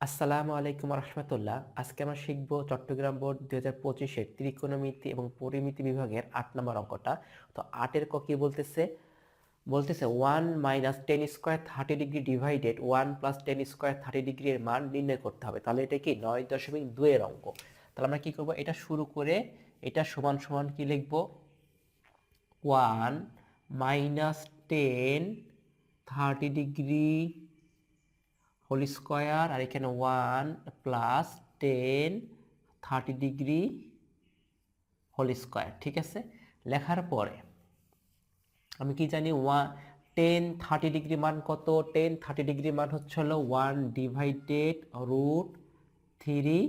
আসসালামু আলাইকুম রহমতুল্লাহ। আজকে আমরা শিখব চট্টগ্রাম বোর্ড 2025-এর ত্রিকোণমিতি এবং পরিমিতি বিভাগের 8 নম্বর অঙ্কটা। তো 8-এর ক কি বলতেছে? বলতেছে 1 minus tan square 30 degree divided 1 plus tan square 30 degree এর মান নির্ণয় করতে হবে। তাহলে এটা কি 9.2 এর অঙ্ক। তাহলে আমরা কি করব? এটা শুরু করে এটা সমান সমান কি লিখব? 1 minus ten 30 degree whole square, আর এখানে 1 plus ten 30 degree whole square. ঠিক আছে, লেখার পরে আমি কি জানি 10 30 ডিগ্রি মান কত? 10 30 ডিগ্রি মান হচ্ছে হলো 1/√3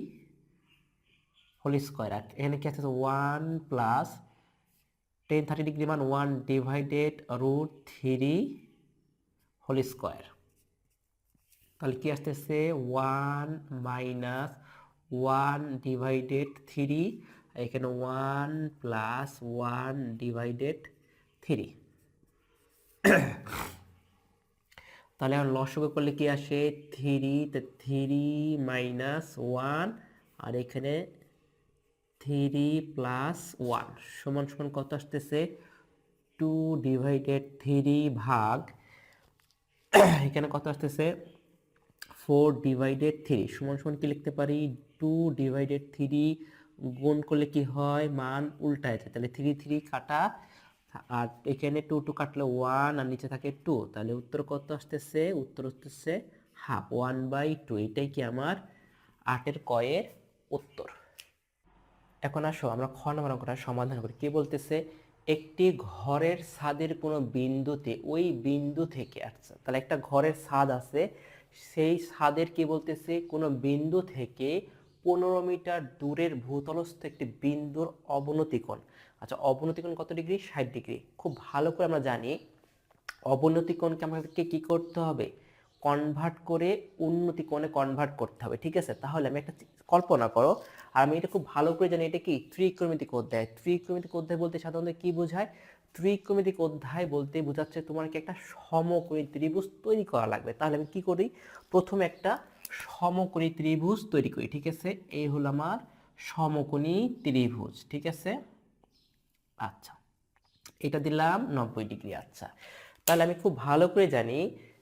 হোল স্কোয়ার। এখানে কি আছে? 1 প্লাস 10 30 ডিগ্রি মান 1/√3 হোল স্কোয়ার। তাহলে কি আসতেছে? 1 মাইনাস 1/3, এখানে 1 প্লাস 1/3। তাহলে এখন লসাগু করলে কি আসে? 3, তো 3 মাইনাস 1, আর এখানে 3 প্লাস 1 সমান সমান কত আসতেছে? 2/3 ভাগ এখানে কত আসতেছে? 4/3 সমান সমান কি লিখতে পারি? 2/3 গুণ করলে কি হয়? মান উল্টায় যায়, তাহলে 3 3 কাটা, আর এখানে 2 2 কাটলে 1, আর নিচে থাকে 2। তাহলে উত্তর কত আসতেছে? উত্তর আসতেছে হাফ, 1/2। এটাই কি আমার 8-এর কয়ের উত্তর। এখন আসো আমরা খ নম্বর অঙ্কটা সমাধান করি। কি বলতেছে? একটি ঘরের ছাদের কোনো বিন্দুতে ওই বিন্দু থেকে, আচ্ছা তাহলে একটা ঘরের ছাদ আছে, সেই ছাদের কি বলতেছে? কোনো বিন্দু থেকে 15 মিটার দূরের ভূতলস্থ একটি বিন্দুর অবনতি কোণ। আচ্ছা, অবনতি কোণ কত ডিগ্রি? 60 ডিগ্রি। খুব ভালো করে আমরা জানি অবনতি কোণকে আমাদেরকে কি করতে হবে? কনভার্ট করে উন্নতি কোণে কনভার্ট করতে হবে। ঠিক আছে, তাহলে আমি একটা কল্পনা করো, আর আমি এটা খুব ভালো করে জানি এটা কি ত্রিকোণমিতিক অধ্যায়। ত্রিকোণমিতিক অধ্যায় বলতে সাধারণত কি বোঝায়? ত্রিকোণমিতিক অধ্যায় বলতে বোঝাচ্ছে তোমার কি একটা সমকোণী ত্রিভুজ তৈরি করা লাগবে। তাহলে আমি কি করি? প্রথমে একটা সমকোণী ত্রিভুজ তৈরি করি। ঠিক আছে, এই হলো আমার সমকোণী ত্রিভুজ। ঠিক আছে, আচ্ছা এটা দিলাম 90 ডিগ্রি। আচ্ছা, তাহলে আমি খুব ভালো করে জানি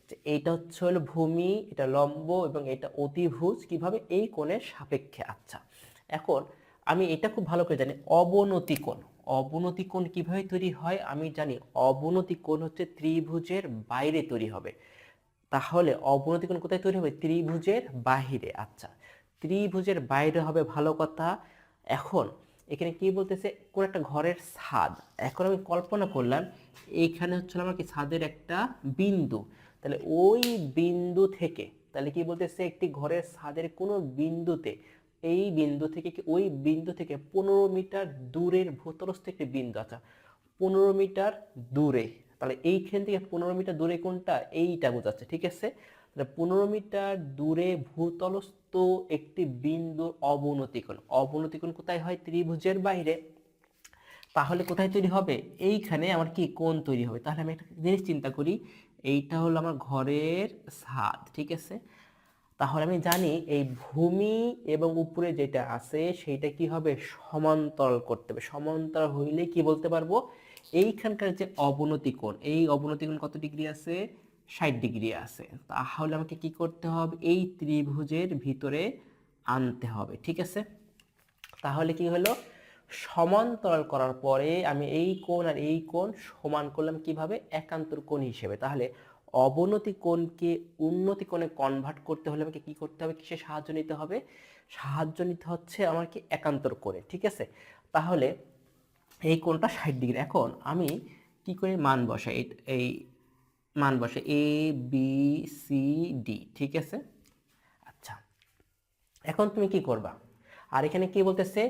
যে এইটা হচ্ছে হলো ভূমি, এটা লম্ব এবং এটা অতিভুজ কিভাবে এই কোণের সাপেক্ষে। আচ্ছা, এখন আমি এটা খুব ভালো করে জানি অবনতি কোণ। অবনতি কোণ কিভাবে তৈরি হয় আমি জানি। অবনতি কোণ হচ্ছে ত্রিভুজের বাইরে তৈরি হবে। তাহলে অবনতি কোণ কোথায় তৈরি হবে? ত্রিভুজের বাহিরে। আচ্ছা, ত্রিভুজের বাইরে হবে, ভালো কথা। এখন এখানে কি বলতেছে? কোন একটা ঘরের ছাদ। এখন আমি কল্পনা করলাম এইখানে হচ্ছে আমার কি ছাদের একটা বিন্দু, তাহলে ওই বিন্দু থেকে, তাহলে কি বলতেছে? একটি ঘরের ছাদের কোনো বিন্দুতে, এই বিন্দু থেকে কি ওই বিন্দু থেকে 15 মিটার দূরের ভূতলস্থ একটি বিন্দু। আচ্ছা, 15 মিটার দূরে, তাহলে এইখান থেকে 15 মিটার দূরে কোনটা? এইটা বোঝাচ্ছে। ঠিক আছে, তাহলে 15 মিটার দূরে ভূতলস্থ একটি বিন্দুর অবনতি কোণ। অবনতি কোণ কোথায় হয়? ত্রিভুজের বাইরে। তাহলে কোথায় তৈরি হবে? এইখানে আমার কি কোণ তৈরি হবে। তাহলে আমি একটা জিনিস চিন্তা করি, এইটা হলো আমার ঘরের ছাদ। ঠিক আছে, তাহলে আমি জানি এই ভূমি এবং উপরে যেটা আছে সেইটা কি হবে? সমান্তরাল করতে হবে। সমান্তরাল হইলে কি বলতে পারবো? এইখানকার যে অবনতি কোণ, এই অবনতি কোণ কত ডিগ্রি আছে? 60 ডিগ্রি আছে। তাহলে আমাকে কি করতে হবে? এই ত্রিভুজের ভিতরে আনতে হবে। ঠিক আছে, তাহলে কি হলো? সমান্তরাল করার পরে আমি এই কোণ আর এই কোণ সমান করলাম কিভাবে? একান্তর কোণ হিসেবে। তাহলে অবনতি কোণকে উন্নতি কোণে কনভার্ট করতে হলে আমাকে কি করতে হবে? কিসে সাহায্য নিতে হবে? সাহায্য নিতে হচ্ছে আমার কি একান্তর কোণে। ঠিক আছে, তাহলে এই কোণটা 60 ডিগ্রি। এখন আমি কি করে মান বসাই? এই মান বসাই ABCD। ঠিক আছে, আচ্ছা এখন তুমি কি করবা? আর এখানে কি বলতেছে?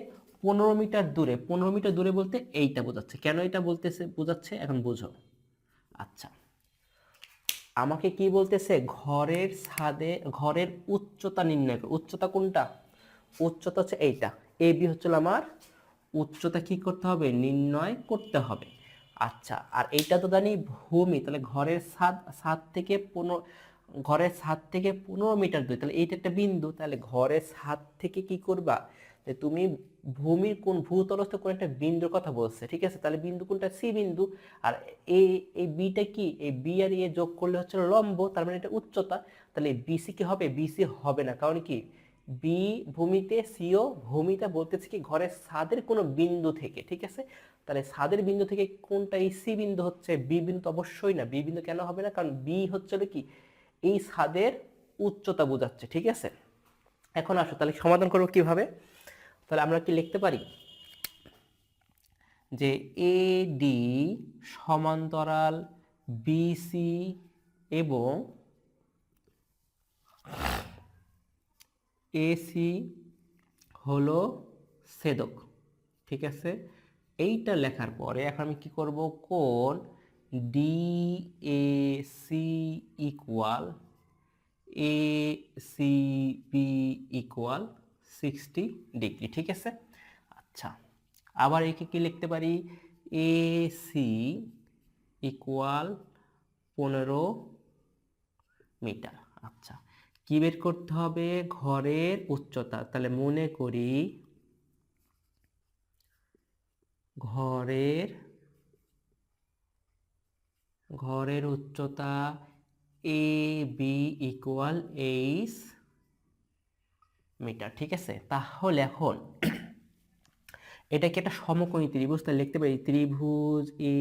15 মিটার দূরে। 15 মিটার দূরে বলতে এইটা বোঝাচ্ছে। কেন এটা বলতেছে বোঝাচ্ছে এখন বুঝো। আচ্ছা, আমাকে কি বলতেছে? ঘরের ছাদে ঘরের উচ্চতা নির্ণয় করো। উচ্চতা কোনটা? উচ্চতা হচ্ছে এইটা। এবি হচ্ছে আমার উচ্চতা। কি করতে হবে? নির্ণয় করতে হবে। আচ্ছা, আর এইটা তো জানি ভূমি, তাহলে ঘরের ছাদ, ছাদ থেকে ঘরের ছাদ থেকে 15 মিটার দূরে, তাহলে এইটা একটা বিন্দু। তাহলে ঘরের ছাদ থেকে কি করবা, যে তুমি ভূমির কোন ভূতলস্থ কোন একটা বিন্দুর কথা বলছে, ঠিক আছে? তাহলে বিন্দু কোনটা, সি বিন্দু। আর এই এই বিটা কি, এই বি আর এ যোগ করলে হচ্ছে লম্ব, তার মানে এটা উচ্চতা। তাহলে বিসি কি হবে, বিসি হবে না, কারণ কি বি ভূমিতে, সিও ভূমিটা বলতেছে কি ঘরের ছাদের কোনো বিন্দু থেকে, ঠিক আছে? তাহলে ছাদের বিন্দু থেকে কোনটা, এই সি বিন্দু হচ্ছে, বি বিন্দু তো অবশ্যই না। বি বিন্দু কেন হবে না, কারণ বি হচ্ছে কি এই ছাদের উচ্চতা বোঝাচ্ছে, ঠিক আছে? এখন আসো তাহলে সমাধান করবো কিভাবে। তাহলে আমরা কি লিখতে পারি যে এ ডি সমান্তরাল বিসি এবং এসি হলো ছেদক, ঠিক আছে? এইটা লেখার পরে এখন আমি কি করব, কোণ DAC equal ACB equal 60 degree, ঠিক আছে? আচ্ছা, আবার একে কি লিখতে পারি, এসি ইকুয়াল 15 মিটার। আচ্ছা, কি বের করতে হবে, ঘরের উচ্চতা। তাহলে মনে করি ঘরের ঘরের উচ্চতা এ বি ইকুয়াল 8 মিটার, ঠিক আছে? তাহলে এখন এটা কি একটা সমকোণী ত্রিভুজ, তাহলে লিখতে পারি ত্রিভুজ এ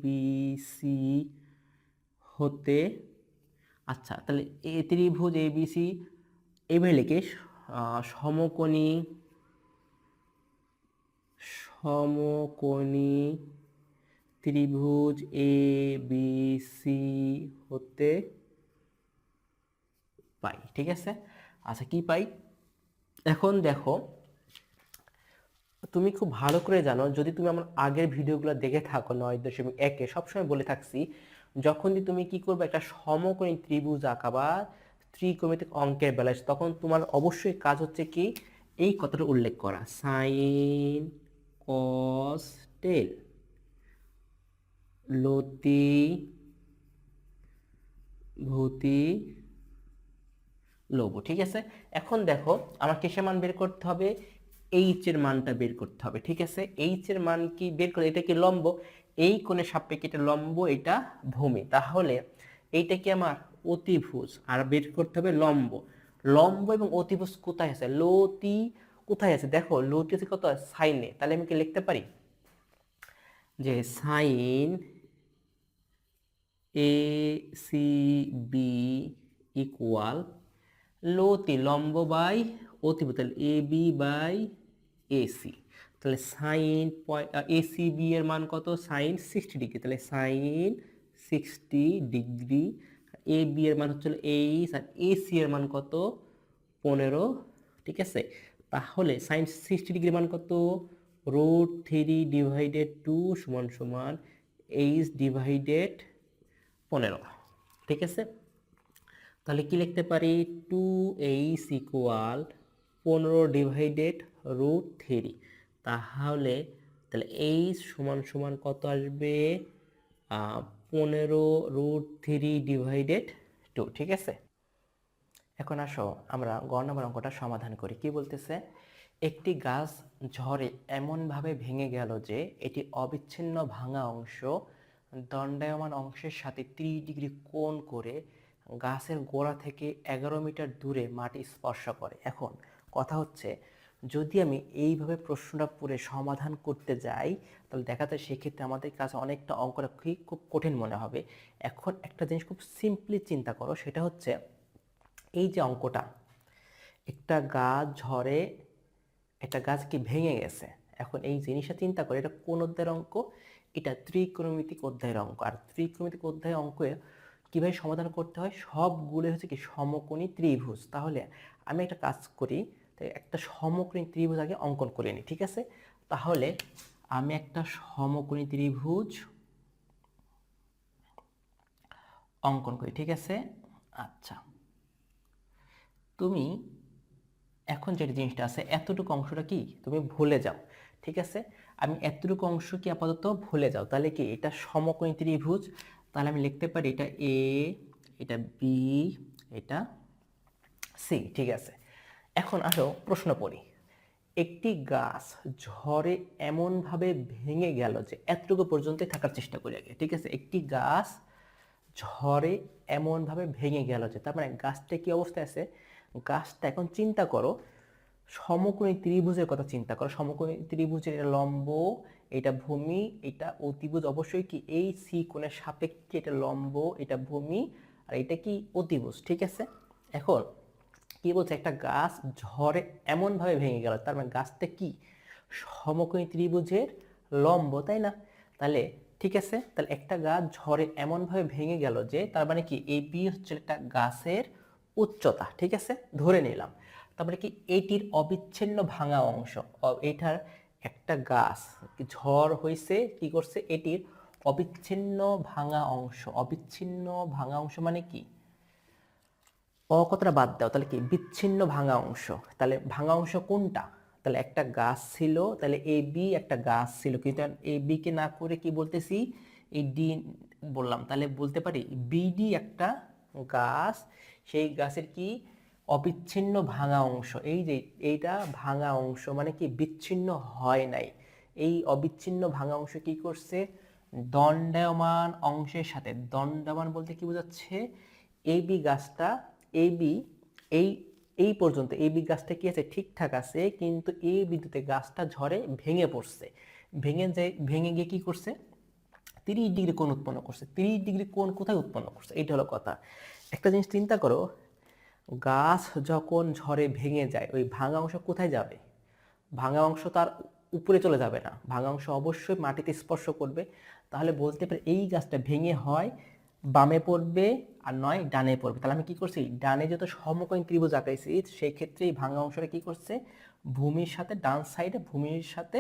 বি সি হতে, আচ্ছা তাহলে এ ত্রিভুজ এ বি সি এইভাবে লিখে সমকোণী সমকোণী ত্রিভুজ এ বি সি হতে পাই, ঠিক আছে? আচ্ছা, কি পাই, এখন দেখো তুমি খুব ভালো করে জানো, যদি তুমি আমার আগের ভিডিওগুলো দেখে থাকো 9.1-এ সবসময় বলে থাকছি, যখনই তুমি কি করবে একটা সমকোণী ত্রিভুজ আঁকা বা ত্রিকোণমিতিক অঙ্কের বেলায়, তখন তোমার অবশ্যই কাজ হচ্ছে কি এই কথাটা উল্লেখ করা, সাইন কস টেল লতি ভূতি লব, ঠিক আছে? এখন দেখো আমার কিসের মান বের করতে হবে, এইচ এর মানটা বের করতে হবে, ঠিক আছে? এইচ এর মান কি বের করে, এটা কি লম্ব, এই কোণের সাপেক্ষে এটা লম্ব, এটা ভূমি, তাহলে এইটা কি আমার অতিভুজ, আর বের করতে হবে লম্ব। লম্ব এবং অতিভুজ কোথায় আছে, লতি কোথায় আছে, দেখো লতি আছে কত, সাইনে। তাহলে আমি কি লিখতে পারি যে sine A C B equal লতি লম্ব বাই অতিভুজ, তাহলে এ বি বাই এসি। তাহলে সাইন এসি বি এর মান কত, সাইন 60 ডিগ্রি, তাহলে সাইন 60 ডিগ্রি। এ বি এর মান হচ্ছে 8, আর এসি এর মান কত, 15, ঠিক আছে? তাহলে সাইন 60 ডিগ্রি মান কত, √3/2 সমান সমান এইচ ডিভাইডেড 15, ঠিক আছে? তাহলে কি লিখতে পারি, 2h ইকুয়াল 15/√3। তাহলে তাহলে h সমান সমান কত আসবে, 15√3/2, ঠিক আছে? এখন আসো আমরা গ নম্বর অঙ্কটা সমাধান করি। কি বলতেছে, একটি গাছ ঝড়ে এমনভাবে ভেঙে গেল যে এটি অবিচ্ছিন্ন ভাঙা অংশ দণ্ডায়মান অংশের সাথে 30 ডিগ্রি কোণ করে গাছের গোড়া থেকে 11 মিটার দূরে মাটি স্পর্শ করে। এখন কথা হচ্ছে, যদি আমি এইভাবে প্রশ্নটা পড়ে সমাধান করতে যাই, তাহলে দেখা যায় সেক্ষেত্রে আমাদের কাছে অনেকটা অঙ্কটা খুব কঠিন মনে হবে। এখন একটা জিনিস খুব সিম্পলি চিন্তা করো, সেটা হচ্ছে এই যে অঙ্কটা, একটা গাছ ঝড়ে একটা গাছ কি ভেঙে গেছে। এখন এই জিনিসটা চিন্তা করে, এটা কোন অধ্যায়ের অঙ্ক, এটা ত্রিকোণমিতিক অধ্যায়ের অঙ্ক। আর ত্রিকোণমিতিক অধ্যায়ের অঙ্কে কীভাবে সমাধান করতে হয়, সবগুলো হচ্ছে কি সমকোণী ত্রিভুজ। তাহলে আমি একটা কাজ করি, তাই একটা সমকোণী ত্রিভুজ আগে অঙ্কন করে নিই, ঠিক আছে? তাহলে আমি একটা সমকোণী ত্রিভুজ অঙ্কন করি, ঠিক আছে? আচ্ছা, তুমি এখন যে জিনিসটা আছে, এতটুকু অংশটা কি তুমি ভুলে যাও, ঠিক আছে? আমি এতটুকু অংশ কি আপাতত ভুলে যাও, তাহলে কি এটা সমকোণী ত্রিভুজ। তাহলে আমি লিখতে পারি এটা এ, এটা বি, এটা সি। ঠিক আছে, এখন আসো প্রশ্ন পড়ি। একটি গাছ ঝড়ে এমনভাবে ভেঙে গেল যে এতটুকু পর্যন্তই থাকার চেষ্টা করি আগে। ঠিক আছে, একটি গাছ ঝড়ে এমনভাবে ভেঙে গেল যে, তার মানে গাছটা কি অবস্থায় আছে? গাছটা, এখন চিন্তা করো সমকোণী ত্রিভুজের কথা চিন্তা করো। সমকোণী ত্রিভুজের এটা লম্ব, এটা ভূমি, এটা অতিভুজ অবশ্যই কি এই সি কোণের সাপেক্ষে এটা লম্ব, এটা ভূমি, আর এটা কি অতিভুজ। ঠিক আছে, এখন কি বলছে, একটা গাছ ঝড়ে এমন ভাবে ভেঙে গেল, তার মানে গাছটা কি সমকোণী ত্রিভুজের লম্ব, তাই না? তাহলে ঠিক আছে, তাহলে একটা গাছ ঝড়ে এমন ভাবে ভেঙে গেল যে, তার মানে কি এই বি হচ্ছে একটা গাছের উচ্চতা। ঠিক আছে, ধরে নিলাম। তারপরে কি এটির অবিচ্ছিন্ন ভাঙা অংশ, এটার একটা গাছ ঝড় হয়েছে, কি করছে, এটির অবিচ্ছিন্ন ভাঙা অংশ। অবিচ্ছিন্ন ভাঙা অংশ মানে কি, কথাটা বাদ দাও, তাহলে কি বিচ্ছিন্ন ভাঙা অংশ। তাহলে ভাঙা অংশ কোনটা? তাহলে একটা গাছ ছিল, তাহলে এ বি একটা গাছ ছিল, কিন্তু এ বি কে না করে কি বলতেছি, এই ডি বললাম। তাহলে বলতে পারি বিডি একটা গাছ, সেই গাছের কি অবিচ্ছিন্ন ভাঙা অংশ। এই যে এইটা ভাঙা অংশ মানে কি বিচ্ছিন্ন হয় নাই। এই অবিচ্ছিন্ন ভাঙা অংশ কি করছে, দণ্ডায়মান অংশের সাথে, দণ্ডায়মান বলতে কি বোঝাচ্ছে, এই বি গাছটা, এই বি এই এই পর্যন্ত এই বি গাছটা কি আছে, ঠিকঠাক আছে, কিন্তু এই বিন্দুতে গাছটা ঝড়ে ভেঙে পড়ছে। ভেঙে গিয়ে কি করছে, 30 ডিগ্রি কোণ উৎপন্ন করছে। 30 ডিগ্রি কোণ কোথায় উৎপন্ন করছে, এইটা হলো কথা। একটা জিনিস চিন্তা করো, গাছ যখন ঝড়ে ভেঙে যায়, ওই ভাঙা অংশ কোথায় যাবে? ভাঙা অংশ তার উপরে চলে যাবে না, ভাঙা অংশ অবশ্যই মাটিতে স্পর্শ করবে। তাহলে বলতে পারি এই গাছটা ভেঙে হয় বামে পড়বে আর নয় ডানে পড়বে। তাহলে আমি কি করছি, ডানে যত সমকোণী ত্রিভুজ আঁকাইছি, সেই ক্ষেত্রে এই ভাঙা অংশটা কি করছে, ভূমির সাথে, ডান সাইডে ভূমির সাথে,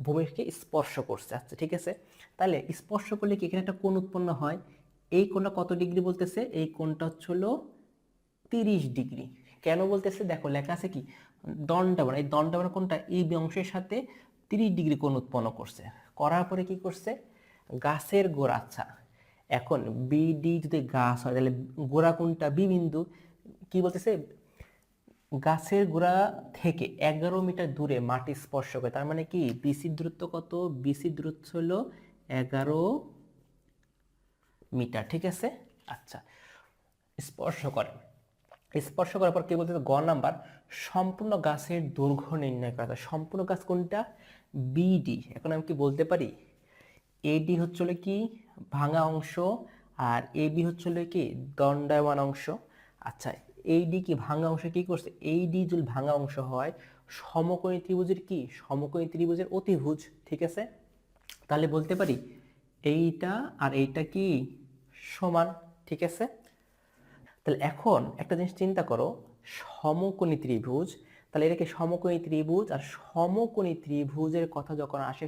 ভূমিকে স্পর্শ করছে। আচ্ছা ঠিক আছে, তাহলে স্পর্শ করলে কি এখানে একটা কোণ উৎপন্ন হয়। এই কোণটা কত ডিগ্রি বলতেছে, এই কোণটা হচ্ছে হলো 30 ডিগ্রি। কেন বলতেছে, দেখো লেখা আছে কি দণ্ডায়মান, এই দণ্ডায়মান কোণটা এই অংশের সাথে 30 ডিগ্রি কোণ উৎপন্ন করছে। করার পরে কি করছে, গাছের গোড়া, আচ্ছা এখন বিডি যদি গাছ হয়, তাহলে গোড়া কোনটা, বি বিন্দু। কি বলতেছে, গাছের গোড়া থেকে 11 মিটার দূরে মাটি স্পর্শ করে, তার মানে কি বিসির দূরত্ব কত, বিসির দূরত্ব হলো 11 মিটার। ঠিক আছে, আচ্ছা স্পর্শ করে, স্পর্শ করার পর কি বলতে, গ নাম্বার সম্পূর্ণ গাছের দৈর্ঘ্য নির্ণয় করা। সম্পূর্ণ গাছ কোনটা, বিডি। এখন আমি কি বলতে পারি, এডি হচ্ছে কি ভাঙা অংশ, আর এবি হচ্ছে কি দণ্ডায়মান অংশ। আচ্ছা এইডি কি ভাঙা অংশ, কি করছে, এইডি যদি ভাঙা অংশ হয়, সমকোণী ত্রিভুজের কি, সমকোণী ত্রিভুজের অতিভুজ। ঠিক আছে, তাহলে বলতে পারি এইটা আর এইটা কি সমান। ঠিক আছে, তাহলে এখন একটা জিনিস চিন্তা করো, সমকোণী ত্রিভুজ, তাহলে এটা কি সমকোণী ত্রিভুজ, আর সমকোণী ত্রিভুজের কথা যখন আসে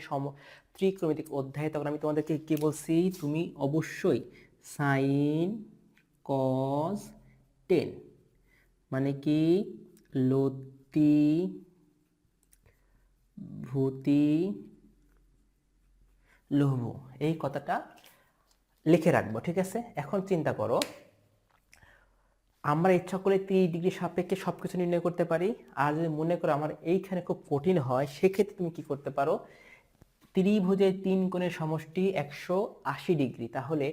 ত্রিকোণমিতিক অধ্যায়ে, তখন আমি তোমাদেরকে কি বলছি, তুমি অবশ্যই সাইন কস টেন মানে কি লতি ভূতি লঘু, এই কথাটা লিখে রাখবো। ঠিক আছে, এখন চিন্তা করো, আমরা ইচ্ছা করলে 30 ডিগ্রি সাপেক্ষে সবকিছু নির্ণয় করতে পারি। আর যদি মনে করো আমার এইখানে খুব কঠিন হয়, সেক্ষেত্রে তুমি কি করতে পারো, ত্রিভুজের 3 কোণের সমষ্টি 180 ডিগ্রি, তাহলে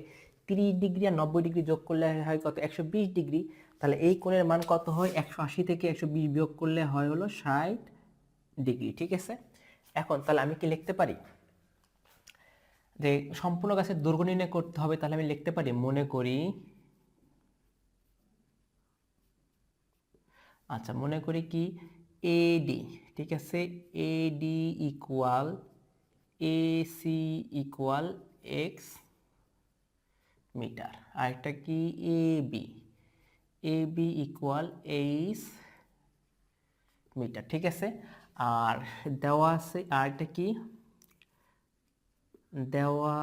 30 ডিগ্রি আর 90 ডিগ্রি যোগ করলে হয় কত, 120 ডিগ্রি। তাহলে এই কোণের মান কত হয়, 180 থেকে 120 বিয়োগ করলে হয় হলো 60 ডিগ্রি। ঠিক আছে, এখন তাহলে আমি কি লিখতে পারি, যে সম্পূর্ণ গাছের দৈর্ঘ্য নির্ণয় করতে হবে, তাহলে আমি লিখতে পারি, মনে করি, আচ্ছা মনে করি কি এডি। ঠিক আছে, AD equal AC equal X metre, আর একটা কি AB, AB equal H metre. ঠিক আছে, আর দেওয়া আছে আর একটা কি দেওয়া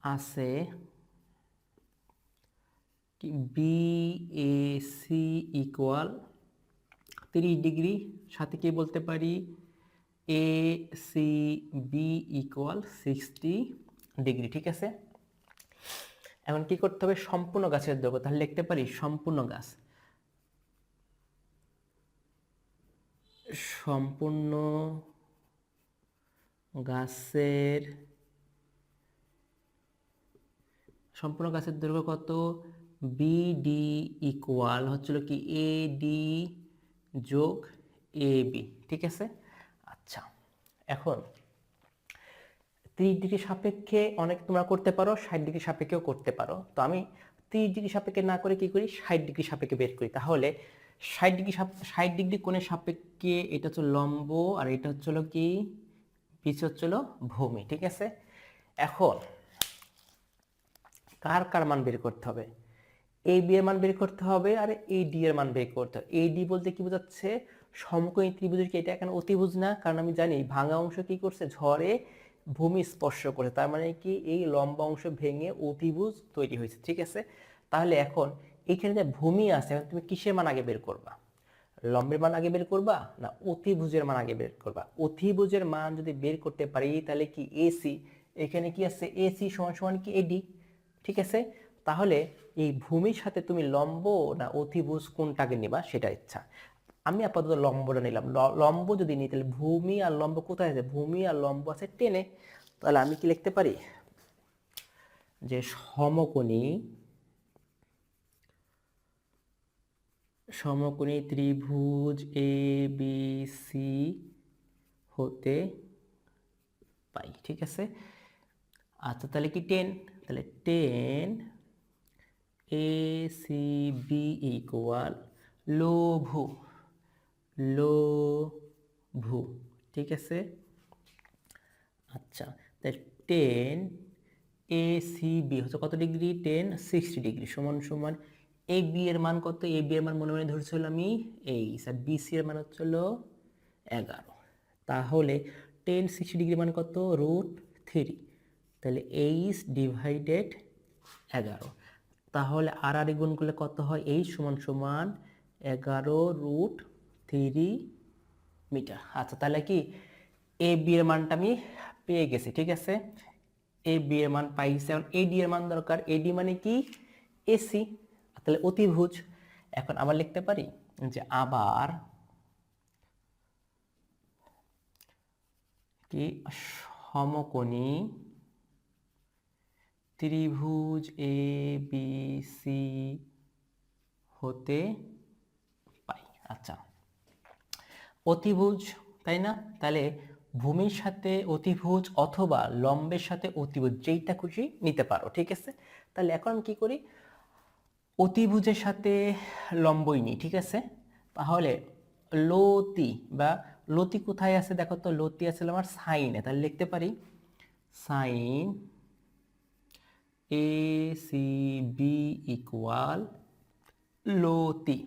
আছে কি বিএসি ইকুয়াল 30 ডিগ্রি, সাথে কি বলতে পারি A C B equal 60 degree. ঠিক আছে, এখন কি করতে হবে, সম্পূর্ণ গাছের দৈর্ঘ্য, তাহলে লিখতে পারি সম্পূর্ণ গাছ, সম্পূর্ণ গাছের দৈর্ঘ্য কত, বিডি ইকুয়াল হচ্ছিল কি এডি যোগ এবি, ঠিক আছে। আচ্ছা, এখন 30 ডিগ্রি সাপেক্ষে অনেক তোমরা করতে পারো, 60 ডিগ্রি সাপেক্ষেও করতে পারো। তো আমি 30 ডিগ্রি সাপেক্ষে না করে কি করি, 60 ডিগ্রি সাপেক্ষে বের করি। তাহলে 60 ডিগ্রি কোণের সাপেক্ষে এটা হচ্ছে লম্ব, আর এটা হচ্ছিল কি, পিছু হচ্ছিল ভূমি, ঠিক আছে। এখন কার কার মান বের করতে হবে, এ বি এর মান বের করতে হবে, আর এই ডি এর মান বের করতে হবে। এই ডি বলতে কি বোঝাচ্ছে, সমকোণী ত্রিভুজের কি এটা এখানে অতিভুজ না, কারণ আমি জানি ভাঙা অংশ কি করছে, ঝড়ে ভূমি স্পর্শ করে, তার মানে কি এই লম্বা অংশ ভেঙে অতিভুজ তৈরি হয়েছে, ঠিক আছে। তাহলে এখন এইখানে যে ভূমি আছে, এখন তুমি কিসের মান আগে বের করবা, লম্বের মান আগে বের করবা না অতিভুজের মান আগে বের করবা? অতিভুজের মান যদি বের করতে পারি তাহলে কি এসি, এখানে কি আছে এসি সমান সমান কি এডি, ঠিক আছে। তাহলে এই ভূমির সাথে তুমি লম্ব না অতিভুজ কোনটাকে নিবা সেটা ইচ্ছা। আমি আপাতত লম্বটা নিলাম। লম্ব যদি নিই তাহলে ভূমি আর লম্ব কোথায় আছে, ভূমি আর লম্ব আছে টেনে। তাহলে আমি কি লিখতে পারি যে সমকোণী ত্রিভুজ এ বি সি হতে পাই, ঠিক আছে। আচ্ছা, তাহলে কি 10, তাহলে 10 এ সি বি ইকুয়াল লঘু লঘু, ঠিক আছে। আচ্ছা, তাহলে 10 এ সি বি হচ্ছে কত ডিগ্রি, 10 60 ডিগ্রি সমান সমান এ বি এর মান কত, এ বি এর মান মনে মনে ধরছিল আমি এইচ, আর বি সি এর মান হচ্ছিল 11। তাহলে 10 60 ডিগ্রি মান কত, √3, তাহলে এইচ ডিভাইডেড 11। তাহলে আর গুণ করলে কত হয়, এইচ সমান সমান 11√3 মিটার। আচ্ছা, তাহলে কি এ বি এর মানটা আমি পেয়ে গেছি, ঠিক আছে। এ বি এর মান পাইছি, এখন এডি এর মান দরকার। এডি মানে কি, এসি, তাহলে অতিভুজ। এখন আবার লিখতে পারি যে আবার কি সমকোণী ত্রিভুজ এ বি সি হতে পাই। আচ্ছা, অতিভুজ, তাই না? তাহলে ভূমির সাথে অতিভুজ অথবা লম্বের সাথে অতিভুজ, যেইটা খুশি নিতে পারো, ঠিক আছে। তাহলে এখন আমি কি করি, অতিভুজের সাথে লম্বই নিই, ঠিক আছে। তাহলে লতি বা লতি কোথায় আছে দেখো তো, লতি আছে আমার সাইনে, তাহলে লিখতে পারি sine A C B equal লতি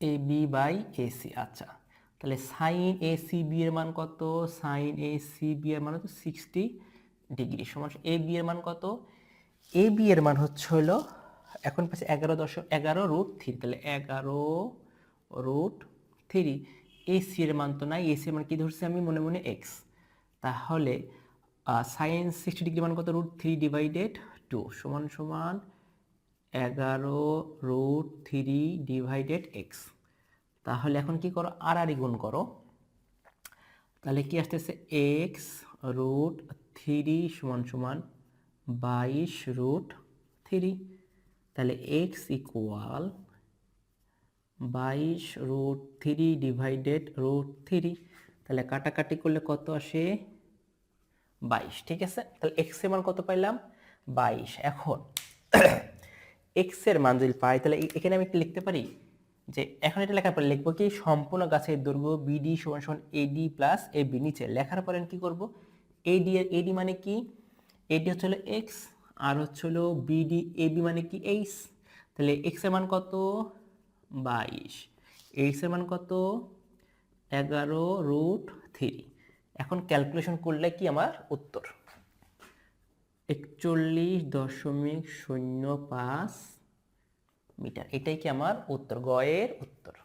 এ বি বাই এসি। আচ্ছা, তাহলে সাইন এ সি বি এর মান কত, সাইন এ সি বি এর মান হচ্ছে 60 ডিগ্রি সমান এ বি এর মান কত, এ বি এর মান হচ্ছে হলো এখন পাচ্ছে 11.11√3, তাহলে 11√3। এসি এর মান তো নাই, এসি এর মান কি ধরছি আমি মনে মনে এক্স। তাহলে সাইন 60 ডিগ্রি মান কত, √3 ডিভাইডেড 2 সমান সমান 11√3 ডিভাইডেড এক্স। তাহলে এখন কি করো, আর গুণ করো, তাহলে কি আসতেছে x√3 সমান সমান 22√3। তাহলে x ইকুয়াল 22√3 ডিভাইডেড √3। তাহলে কাটাকাটি করলে কত আসে, 22, ঠিক আছে। তাহলে x এর মান কত পাইলাম, 22। এখন x এর মান যদি পাই তাহলে এখানে আমি কি লিখতে পারি, যে এখন এটা লেখার পরে লিখবো কি সম্পূর্ণ গাছের দৈর্ঘ্য বিডি সমান সমান এডি প্লাস এবি। নিচে লেখার পরে কি করব, এডি এর এডি মানে কি, এডি হচ্ছে হলো এক্স, আর হচ্ছে হলো বিডি এবি মানে কি এইচ। তাহলে এক্স এর মান কত, 22, এইচ এর মান কত, 11√3। এখন ক্যালকুলেশন করলে কি আমার উত্তর 41.05 মিটার। এটাই কি আমার উত্তর, গ এর উত্তর।